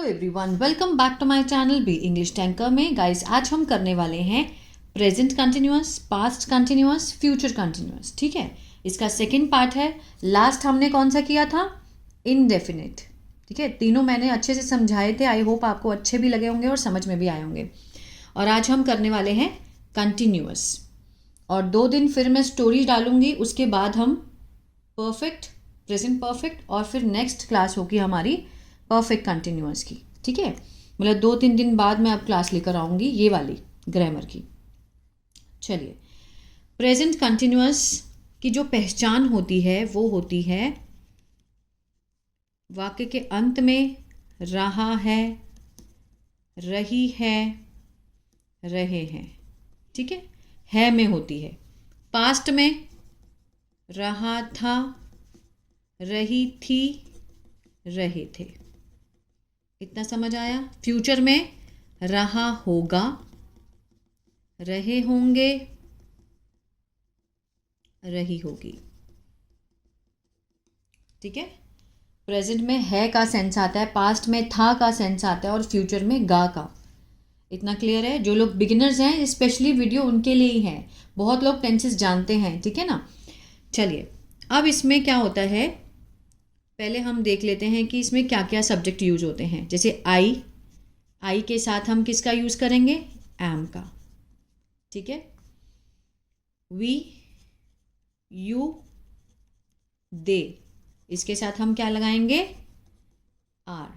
Everyone, welcome back to my channel B English tanker में। Guys, आज हम करने वाले हैं present continuous, past continuous, future continuous. ठीक है, इसका सेकंड पार्ट है। लास्ट हमने कौन सा किया था? इनडेफिनिट। ठीक है, तीनों मैंने अच्छे से समझाए थे। आई होप आपको अच्छे भी लगे होंगे और समझ में भी आए होंगे। और आज हम करने वाले हैं कंटिन्यूअस। और 2 दिन फिर मैं स्टोरी डालूंगी, उसके बाद हम परफेक्ट, प्रेजेंट परफेक्ट, और फिर नेक्स्ट क्लास होगी हमारी परफेक्ट कंटिन्यूअस की। ठीक है, मतलब 2-3 दिन बाद मैं अब क्लास लेकर आऊँगी ये वाली ग्रामर की। चलिए, प्रेजेंट कंटिन्यूअस की जो पहचान होती है वो होती है वाक्य के अंत में रहा है, रही है, रहे हैं। ठीक है में होती है। पास्ट में रहा था, रही थी, रहे थे। इतना समझ आया? फ्यूचर में रहा होगा, रहे होंगे, रही होगी। ठीक है, प्रेजेंट में है का सेंस आता है, पास्ट में था का सेंस आता है, और फ्यूचर में गा का। इतना क्लियर है? जो लोग बिगिनर्स हैं, स्पेशली वीडियो उनके लिए ही है। बहुत लोग टेंसेस जानते हैं, ठीक है ना। चलिए, अब इसमें क्या होता है, पहले हम देख लेते हैं कि इसमें क्या क्या सब्जेक्ट यूज होते हैं। जैसे आई के साथ हम किसका यूज करेंगे? एम का। ठीक है, वी, यू, दे, इसके साथ हम क्या लगाएंगे? आर।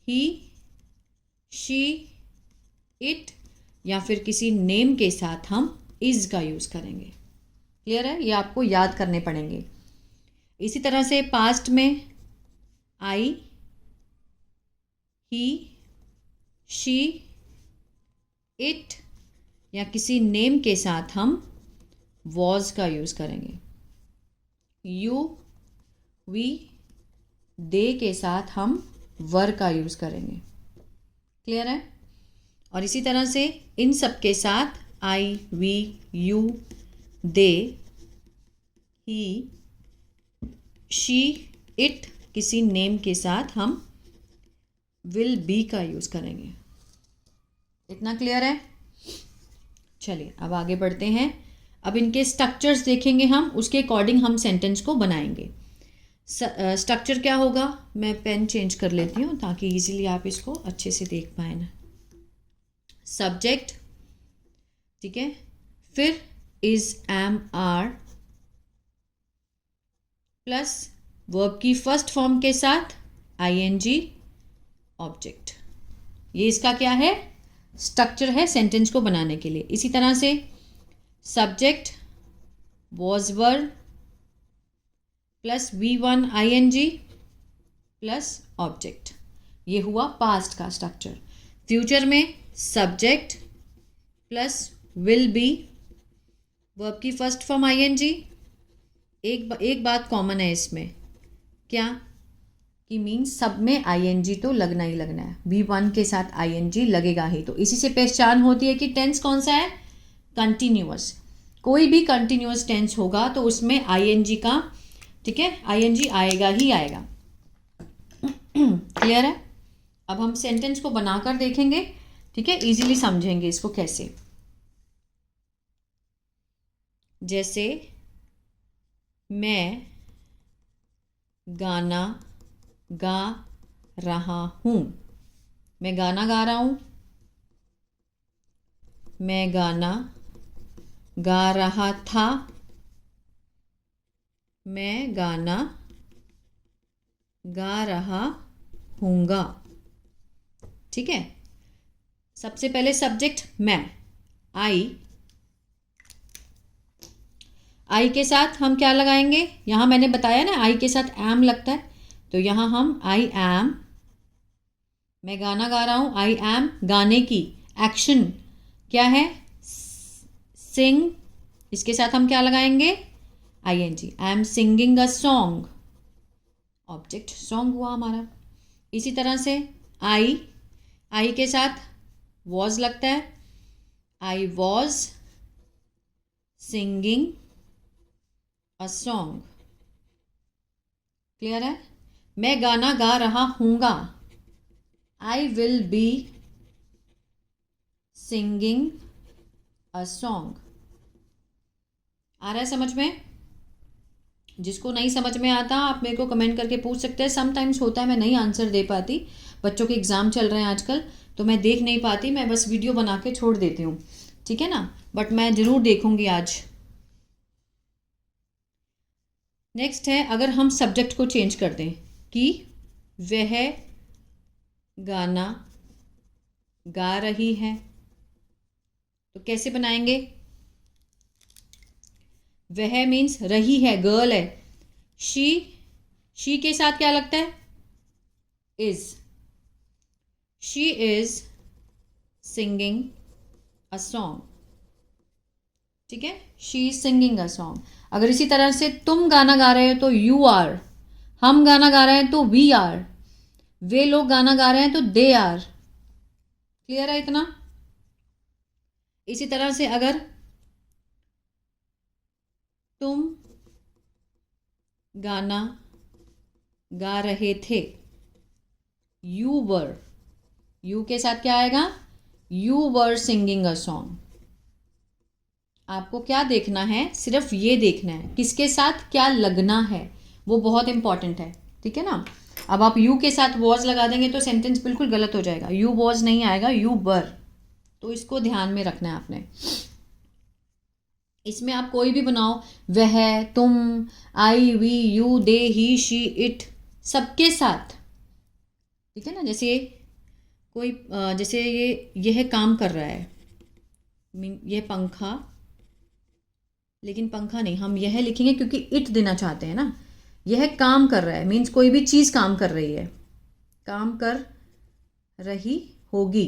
ही, शी, इट, या फिर किसी नेम के साथ हम इज का यूज करेंगे। क्लियर है? ये आपको याद करने पड़ेंगे। इसी तरह से पास्ट में आई, ही, शी, इट, या किसी नेम के साथ हम वॉज का यूज़ करेंगे। यू, वी, दे के साथ हम वर का यूज़ करेंगे। क्लियर है? और इसी तरह से इन सब के साथ I, we, you, they, he, she, it, किसी नेम के साथ हम विल बी का यूज़ करेंगे। इतना क्लियर है? चलिए, अब आगे बढ़ते हैं। अब इनके स्ट्रक्चर्स देखेंगे हम, उसके अकॉर्डिंग हम सेंटेंस को बनाएंगे। स्ट्रक्चर क्या होगा? मैं पेन चेंज कर लेती हूँ ताकि इजीली आप इसको अच्छे से देख पाए ना। सब्जेक्ट, ठीक है, फिर is, am, are, plus verb की फर्स्ट फॉर्म के साथ आईएनजी, ऑब्जेक्ट। ये इसका क्या है? स्ट्रक्चर है सेंटेंस को बनाने के लिए। इसी तरह से subject, was, were, plus V1 ING plus object. ये हुआ पास्ट का स्ट्रक्चर। फ्यूचर में subject plus will be, verb की फर्स्ट फॉर्म ING। एक बात कॉमन है इसमें, क्या कि मीन्स सब में ING तो लगना ही लगना है। V1 के साथ ING लगेगा ही। तो इसी से पहचान होती है कि टेंस कौन सा है? कंटिन्यूअस। कोई भी कंटिन्यूअस टेंस होगा तो उसमें ING का, ठीक है, ING आएगा ही आएगा। क्लियर है? अब हम सेंटेंस को बनाकर देखेंगे, ठीक है, इजीली समझेंगे इसको कैसे। जैसे मैं गाना गा रहा हूँ। मैं गाना गा रहा हूँ। मैं गाना गा रहा था। मैं गाना गा रहा हूँगा। ठीक है, सबसे पहले सब्जेक्ट मैं, आई के साथ हम क्या लगाएंगे? यहाँ मैंने बताया ना, आई के साथ एम लगता है, तो यहाँ हम आई एम, मैं गाना गा रहा हूँ, आई एम, गाने की एक्शन क्या है? सिंग, इसके साथ हम क्या लगाएंगे? ING, I am singing a song, object song हुआ हमारा। इसी तरह से आई के साथ वॉज लगता है, I was singing a song. Clear है? मैं गाना गा रहा हूँगा, I will be singing a song. आ रहा है समझ में? जिसको नहीं समझ में आता आप मेरे को कमेंट करके पूछ सकते हैं। समटाइम्स होता है मैं नहीं आंसर दे पाती, बच्चों के एग्ज़ाम चल रहे हैं आजकल, तो मैं देख नहीं पाती, मैं बस वीडियो बना के छोड़ देती हूँ, ठीक है ना, बट मैं ज़रूर देखूँगी आज। नेक्स्ट है, अगर हम सब्जेक्ट को चेंज कर दें कि वह गाना गा रही है, तो कैसे बनाएंगे? वह मीन्स रही है, गर्ल है। शी के साथ क्या लगता है? Is. She is singing a song, ठीक है, she is singing a song. अगर इसी तरह से तुम गाना गा रहे हो तो यू आर, हम गाना गा रहे हैं तो वी आर, वे लोग गाना गा रहे हैं तो दे आर। क्लियर है इतना? इसी तरह से अगर तुम गाना गा रहे थे, यू वर, यू के साथ क्या आएगा? You were singing a song. आपको क्या देखना है? सिर्फ ये देखना है किसके साथ क्या लगना है, वो बहुत इंपॉर्टेंट है, ठीक है ना। अब आप यू के साथ वॉज लगा देंगे तो सेंटेंस बिल्कुल गलत हो जाएगा, यू वॉज नहीं आएगा, यू वर। तो इसको ध्यान में रखना है आपने। इसमें आप कोई भी बनाओ, वह, तुम, I, we, you, they, he, she, it, सबके साथ, ठीक है ना। जैसे कोई जैसे यह काम कर रहा है, यह पंखा, लेकिन पंखा नहीं, हम यह लिखेंगे क्योंकि इट देना चाहते हैं ना। यह काम कर रहा है मीन्स कोई भी चीज़ काम कर रही है, काम कर रही होगी,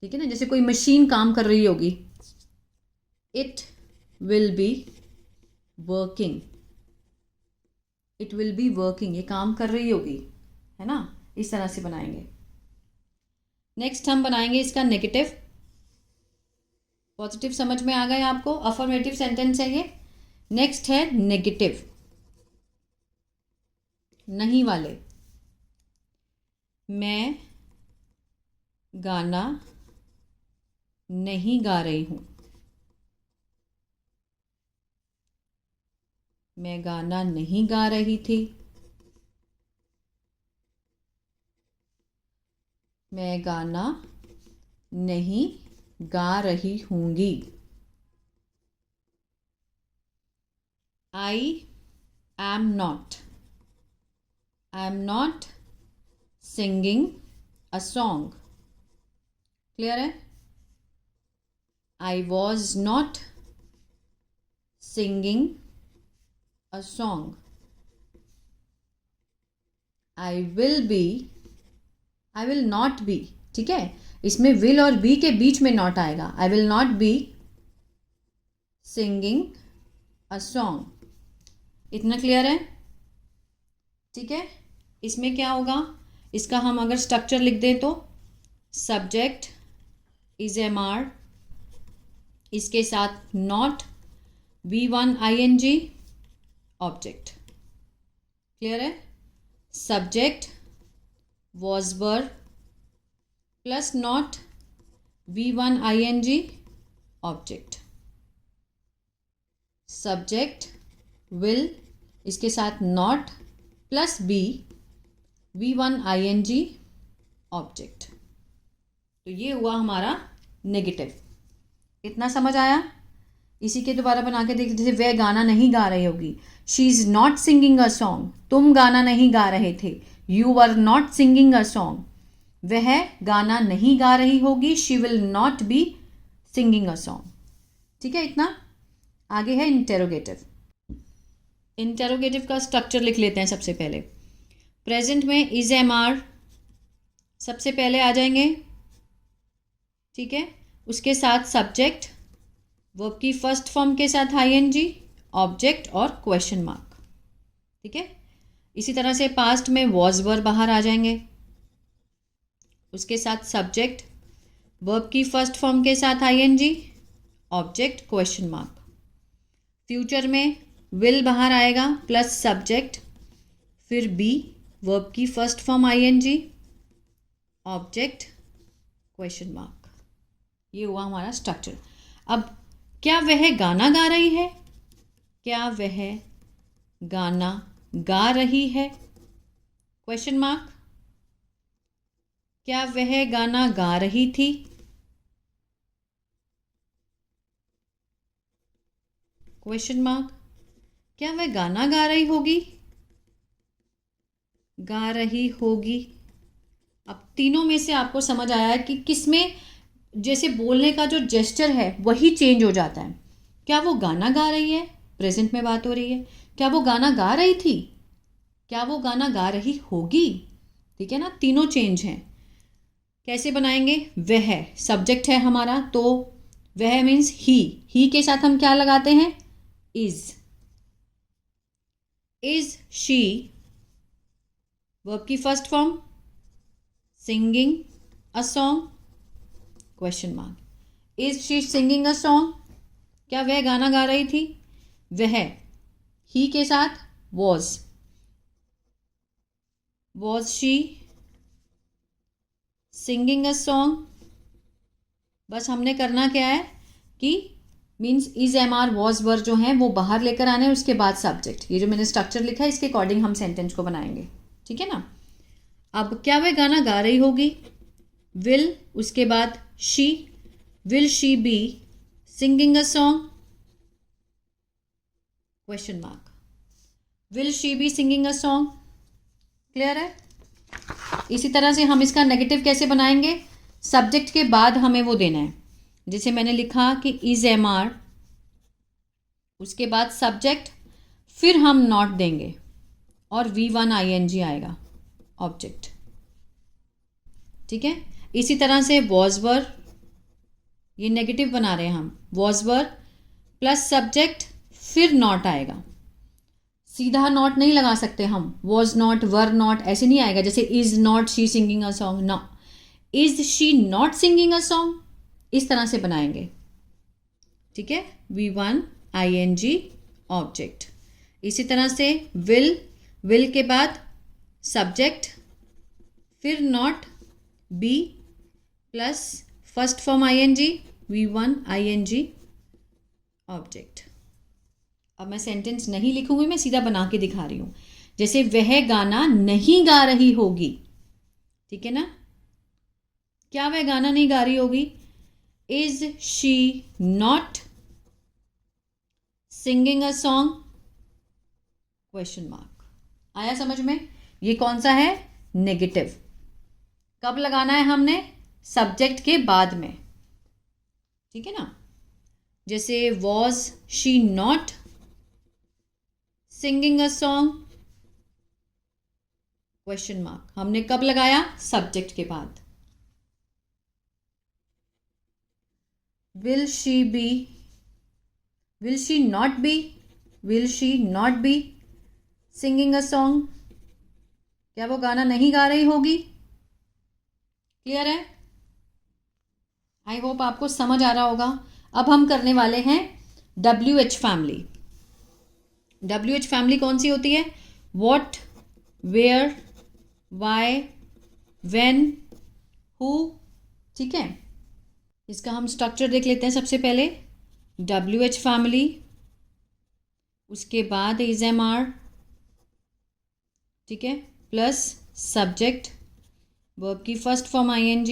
ठीक है ना। जैसे कोई मशीन काम कर रही होगी, it will be working, it will be working, ये काम कर रही होगी, है ना। इस तरह से बनाएंगे। नेक्स्ट हम बनाएंगे इसका नेगेटिव। पॉजिटिव समझ में आ गए आपको? अफर्मेटिव सेंटेंस है ये। नेक्स्ट है नेगेटिव, नहीं वाले। मैं गाना नहीं गा रही हूं, मैं गाना नहीं गा रही थी, मैं गाना नहीं गा रही हूँगी। I am not singing a song. Clear है? I was not singing a song. I will not be, ठीक है, इसमें विल और बी के बीच में नॉट आएगा। आई will not B singing a song. इतना क्लियर है? ठीक है। इसमें क्या होगा, इसका हम अगर स्ट्रक्चर लिख दें तो सब्जेक्ट इज एम आर, इसके साथ नॉट, V1 ING, ऑब्जेक्ट। क्लियर है? Subject was were plus not, V1 ING, object. Subject will, इसके साथ not plus be, V1 ING, object. तो ये हुआ हमारा नेगेटिव। इतना समझ आया? इसी के दोबारा बना के देख, जैसे वह गाना नहीं गा रही होगी, she is not singing a song, तुम गाना नहीं गा रहे थे, you were not singing a song, वह गाना नहीं गा रही होगी, she will not B singing a song. ठीक है इतना? आगे है इंटेरोगेटिव। इंटेरोगेटिव का स्ट्रक्चर लिख लेते हैं सबसे पहले। प्रेजेंट में इज एम आर सबसे पहले आ जाएंगे, ठीक है, उसके साथ सब्जेक्ट, वर्ब की फर्स्ट फॉर्म के साथ ING, ऑब्जेक्ट और क्वेश्चन मार्क। ठीक है। इसी तरह से पास्ट में वॉज वर बाहर आ जाएंगे, उसके साथ सब्जेक्ट, वर्ब की फर्स्ट फॉर्म के साथ ING, object question mark. Future में विल बाहर आएगा प्लस सब्जेक्ट, फिर बी, वर्ब की first form I N G, object question mark. ये हुआ हमारा स्ट्रक्चर। अब क्या वह गाना गा रही है? क्या वह गाना गा रही है? Question mark. क्या वह गाना गा रही थी? Question mark. क्या वह गाना गा रही होगी? गा रही होगी। अब तीनों में से आपको समझ आया है कि किस में जैसे बोलने का जो जेस्चर है वही चेंज हो जाता है। क्या वो गाना गा रही है? प्रेजेंट में बात हो रही है। क्या वो गाना गा रही थी? क्या वो गाना गा रही होगी? ठीक है ना, तीनों चेंज हैं। कैसे बनाएंगे? वह सब्जेक्ट है हमारा, तो वह मीन्स ही के साथ हम क्या लगाते हैं? इज शी वर्ब की first form, singing a song, question mark. Is she singing a song? क्या वह गाना गा रही थी? वह ही के साथ was she singing a song? बस हमने करना क्या है कि means is am are was were जो है वो बाहर लेकर आने, उसके बाद सब्जेक्ट। ये जो मैंने स्ट्रक्चर लिखा है इसके अकॉर्डिंग हम सेंटेंस को बनाएंगे, ठीक है ना। अब क्या वह गाना गा रही होगी? विल, उसके बाद she, will she be singing a song? Question mark. Will she be singing a song? Clear है? इसी तरह से हम इसका नेगेटिव कैसे बनाएंगे? सब्जेक्ट के बाद हमें वो देना है। जैसे मैंने लिखा कि इज एम आर, उसके बाद सब्जेक्ट, फिर हम नॉट देंगे और V1 ING आएगा, ऑब्जेक्ट। ठीक है, इसी तरह से वॉज वर, ये नेगेटिव बना रहे हैं हम, वॉज वर प्लस सब्जेक्ट फिर नॉट आएगा। सीधा नॉट नहीं लगा सकते हम, वॉज नॉट वर नॉट ऐसे नहीं आएगा। जैसे is not she singing a song, no, is she not singing a song, इस तरह से बनाएंगे। ठीक है, V1 ING ऑब्जेक्ट। इसी तरह से विल के बाद सब्जेक्ट फिर not be plus first form ING, V1 ING object. अब मैं सेंटेंस नहीं लिखूंगी, मैं सीधा बना के दिखा रही हूं। जैसे वह गाना नहीं गा रही होगी, ठीक है ना। क्या वह गाना नहीं गा रही होगी? Is she not singing a song? Question mark. आया समझ में? ये कौन सा है? नेगेटिव। कब लगाना है हमने? सब्जेक्ट के बाद में, ठीक है ना। जैसे was she not singing a song? Question mark. हमने कब लगाया? सब्जेक्ट के बाद। Will she be, will she not be, will she not be singing a song? क्या वो गाना नहीं गा रही होगी? क्लियर है? आई होप आपको समझ आ रहा होगा। अब हम करने वाले हैं WH फैमिली। WH फैमिली कौन सी होती है? What, where, why, when, who. ठीक है, इसका हम स्ट्रक्चर देख लेते हैं। सबसे पहले WH फैमिली, उसके बाद इज एम आर, ठीक है, प्लस सब्जेक्ट, वर्ब की first form ING,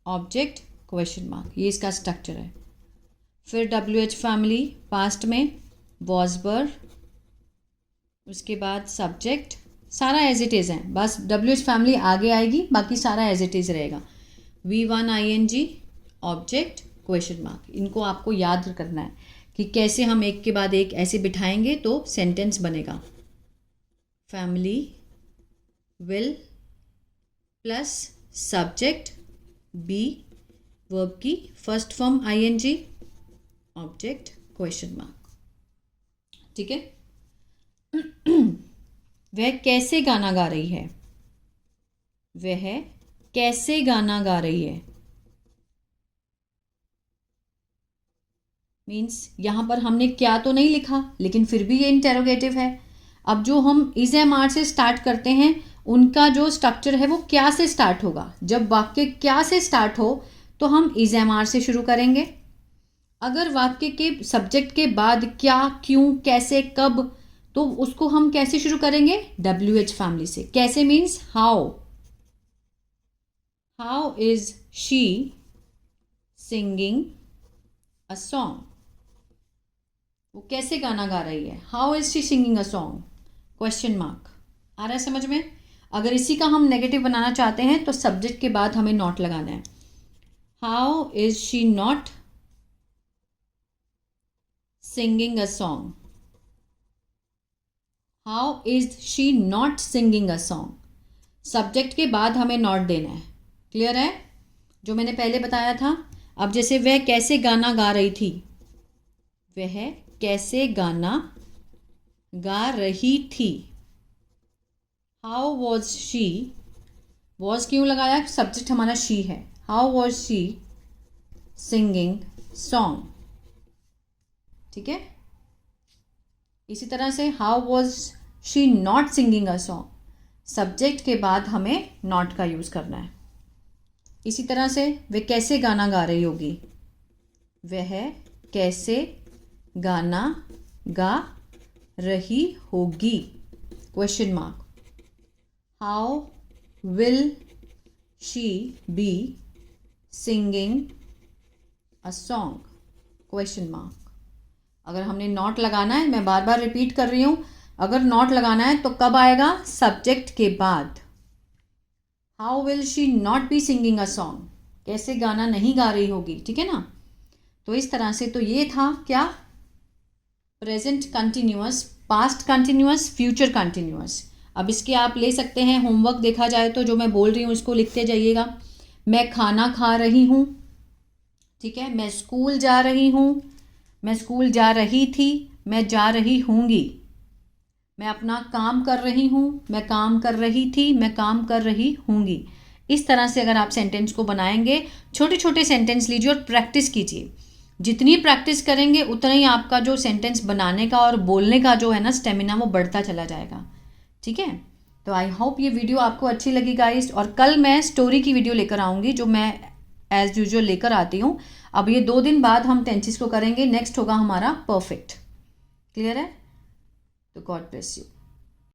object, question mark. ये इसका स्ट्रक्चर है। फिर WH फैमिली पास्ट में वॉज वर, उसके बाद सब्जेक्ट, सारा एज इट इज़ है, बस WH फैमिली आगे आएगी, बाकी सारा एज इट इज़ रहेगा। V1 ING object, question mark. इनको आपको याद करना है कि कैसे हम एक के बाद एक ऐसे बिठाएंगे तो सेंटेंस बनेगा। Family, will plus subject be, verb की first form ING, object, question mark. ठीक है। वह कैसे गाना गा रही है? वह कैसे गाना गा रही है मीन्स यहां पर हमने क्या तो नहीं लिखा, लेकिन फिर भी ये इंटेरोगेटिव है। अब जो हम इज एम आर से स्टार्ट करते हैं उनका जो स्ट्रक्चर है वो क्या से स्टार्ट होगा। जब वाक्य क्या से स्टार्ट हो तो हम इज एम आर से शुरू करेंगे। अगर वाक्य के सब्जेक्ट के बाद क्या, क्यों, कैसे, कब, तो उसको हम कैसे शुरू करेंगे, WH फैमिली से। कैसे means how. How is she singing a song. वो कैसे गाना गा रही है, how is she singing a song, question mark. आ रहा है समझ में। अगर इसी का हम नेगेटिव बनाना चाहते हैं तो सब्जेक्ट के बाद हमें नॉट लगाना है। How is she not singing a song. How is she not singing a song. Subject के बाद हमें नॉट देना है। क्लियर है जो मैंने पहले बताया था। अब जैसे वह कैसे गाना गा रही थी, वह कैसे गाना गा रही थी। हाउ वॉज शी, वॉज क्यों लगाया, सब्जेक्ट हमारा शी है। How was she singing song. ठीक है। इसी तरह से how was she not singing a song, subject के बाद हमें नॉट का यूज़ करना है। इसी तरह से वह कैसे गाना गा रही होगी, वह कैसे गाना गा रही होगी, question mark. How will she be singing a song, question mark. अगर हमने नॉट लगाना है, मैं बार बार रिपीट कर रही हूँ, अगर नॉट लगाना है तो कब आएगा, सब्जेक्ट के बाद। How will she not be singing a song, कैसे गाना नहीं गा रही होगी। ठीक है ना। तो इस तरह से तो ये था क्या, present continuous, past continuous, future continuous. अब इसके आप ले सकते हैं होमवर्क देखा जाए तो, जो मैं बोल रही हूँ इसको लिखते जाइएगा। मैं खाना खा रही हूँ, ठीक है। मैं स्कूल जा रही हूँ, मैं स्कूल जा रही थी, मैं जा रही हूँगी। मैं अपना काम कर रही हूँ, मैं काम कर रही थी, मैं काम कर रही हूँगी। इस तरह से अगर आप सेंटेंस को बनाएंगे, छोटे छोटे सेंटेंस लीजिए और प्रैक्टिस कीजिए। जितनी प्रैक्टिस करेंगे उतना ही आपका जो सेंटेंस बनाने का और बोलने का जो है ना स्टेमिना, वो बढ़ता चला जाएगा। ठीक है। तो आई होप ये वीडियो आपको अच्छी लगी गाइस, और कल मैं स्टोरी की वीडियो लेकर आऊँगी जो मैं एज यूजुअल लेकर आती हूँ। अब ये 2 दिन बाद हम टेंसेस को करेंगे, नेक्स्ट होगा हमारा परफेक्ट। क्लियर है। तो गॉड ब्लेस यू।